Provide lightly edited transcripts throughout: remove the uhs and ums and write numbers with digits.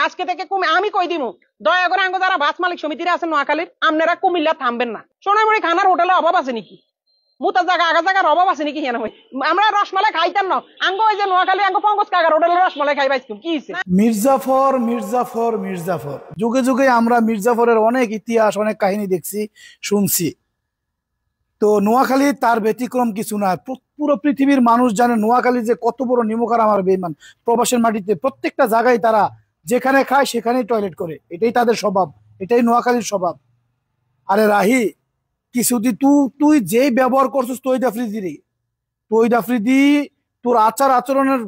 আজকে থেকে আমি কই দিমু, দয়া করে আঙ্গ যারা বাস মালিক সমিতিরা আছেন নোয়াখালীর, আপনারা কুমিল্লা থামবেন না। সোনামুড়ি খানার হোটেলে অভাব আছে নাকি? মুতার জায়গা আগা জায়গার অভাব আছে নাকি? আমরা রসমালাই খাইতাম না, আঙ্গ ওই যে নোয়াখালী আঙ্গ পঙ্কজ কাকার হোটেলে রসমালাই খাই পাইছিলাম কি হইছে? মির্জাফর মির্জাফর মির্জাফর, যুগে যুগে আমরা মির্জাফরের অনেক ইতিহাস, অনেক কাহিনী দেখছি, শুনছি। তো নোয়াখালী তার ব্যতিক্রম কিছু না। পুরো পৃথিবীর মানুষ জানে নোয়াখালী যে কত বড় নিমকহারাম আর বেঈমান। প্রবাসের মাটিতে প্রত্যেকটা জায়গায় তারা যেখানে খায় সেখানেই টয়লেট করে, এটাই তাদের স্বভাব, এটাই নোয়াখালীর স্বভাব। আরে রাহি, কিছুদিন তুই যেই ব্যবহার করছিস তৈদ আফ্রিদি, তোর আচার আচরণের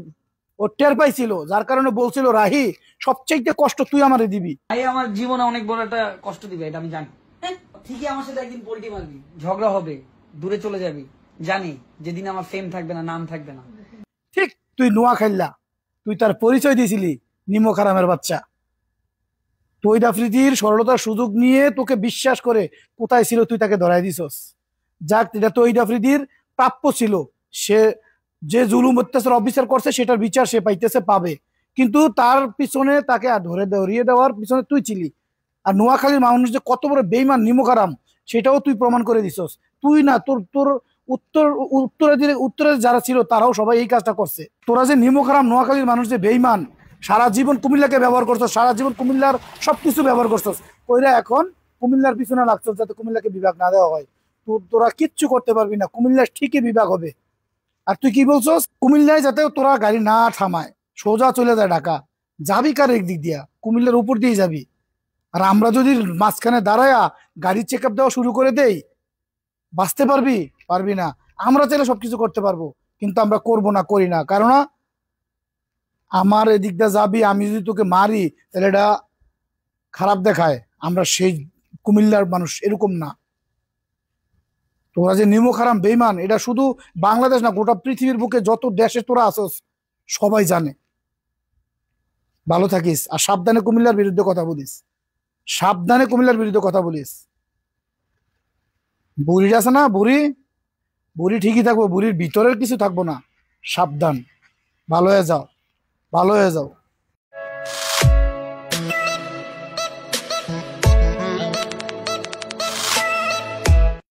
ও টের পাইছিল, যার কারণে বলছিল রাহি সবচেয়ে কষ্ট তুই আমারে দিবি। ভাই আমার জীবনে অনেক বড় একটা কষ্ট দিবে, এটা আমি জানি। ঠিকই আমার সাথে একদিন পোল্টি মারবি, ঝগড়া হবে, দূরে চলে যাবি, জানি যেদিন আমার ফেম থাকবে না, নাম থাকবে না। ঠিক তুই নোয়াখাইল্লা, তুই তার পরিচয় দিয়েছিলি নিমকহারামের বাচ্চা। তৈদ আফ্রিদির সরলতার সুযোগ নিয়ে তোকে বিশ্বাস করে কোথায় ছিল তুই তাকে ধরাই দিছস। যাক, এটা তৈদ আফ্রিদির প্রাপ্য ছিল। সে যে জুলুম অত্যাচার অবিচার করছে সেটার বিচার সে পাইতেছে, পাবে। কিন্তু তার পিছনে তাকে ধরিয়ে দেওয়ার পিছনে তুই ছিলি। আর নোয়াখালীর মানুষ যে কত বড় বেইমান নিমকহারাম সেটাও তুই প্রমাণ করে দিছস। তুই না, তোর তোর উত্তরে যারা ছিল তারাও সবাই এই কাজটা করছে। তোরা যে নিমকহারাম, নোয়াখালীর মানুষ যে বেইমান, সারা জীবন কুমিল্লাকে ব্যবহার করছস, সারা জীবন কুমিল্লার সবকিছু ব্যবহার করছস, ওইরা এখন কুমিল্লার পিছনে লাগছস যাতে কুমিল্লাকে বিভাগ না দেওয়া হয়। তোরা কিচ্ছু করতে পারবি না, কুমিল্লা ঠিকই বিভাগ হবে। আর তুই কি বলছস, কুমিল্লায় যাতে তোরা গাড়ি না থামায়, সোজা চলে যায় ঢাকা, যাবি কার দিক দিয়া? কুমিল্লার উপর দিয়ে যাবি। আর আমরা যদি মাঝখানে দাঁড়ায়া গাড়ির চেক আপ দেওয়া শুরু করে দেই, বাঁচতে পারবি? পারবি না। আমরা চাইলে সবকিছু করতে পারবো, কিন্তু আমরা করবো না, করি না। কারণ আমার এদিকটা যাবি, আমি যদি তোকে মারি তাহলে এটা খারাপ দেখায়। আমরা সেই কুমিল্লার মানুষ এরকম না। তোরা যে নিমকহারাম বেইমান, এটা শুধু বাংলাদেশ না, গোটা পৃথিবীর বুকে যত দেশে তোরা আসস সবাই জানে। ভালো থাকিস, আর সাবধানে কুমিল্লার বিরুদ্ধে কথা বলিস, সাবধানে কুমিল্লার বিরুদ্ধে কথা বলিস। বুড়ি আছে না, বুড়ি ঠিকই থাকবো, বুড়ির ভিতরের কিছু থাকবো না। সাবধান, ভালো হয়ে যাও, ভালো হয়ে যাও।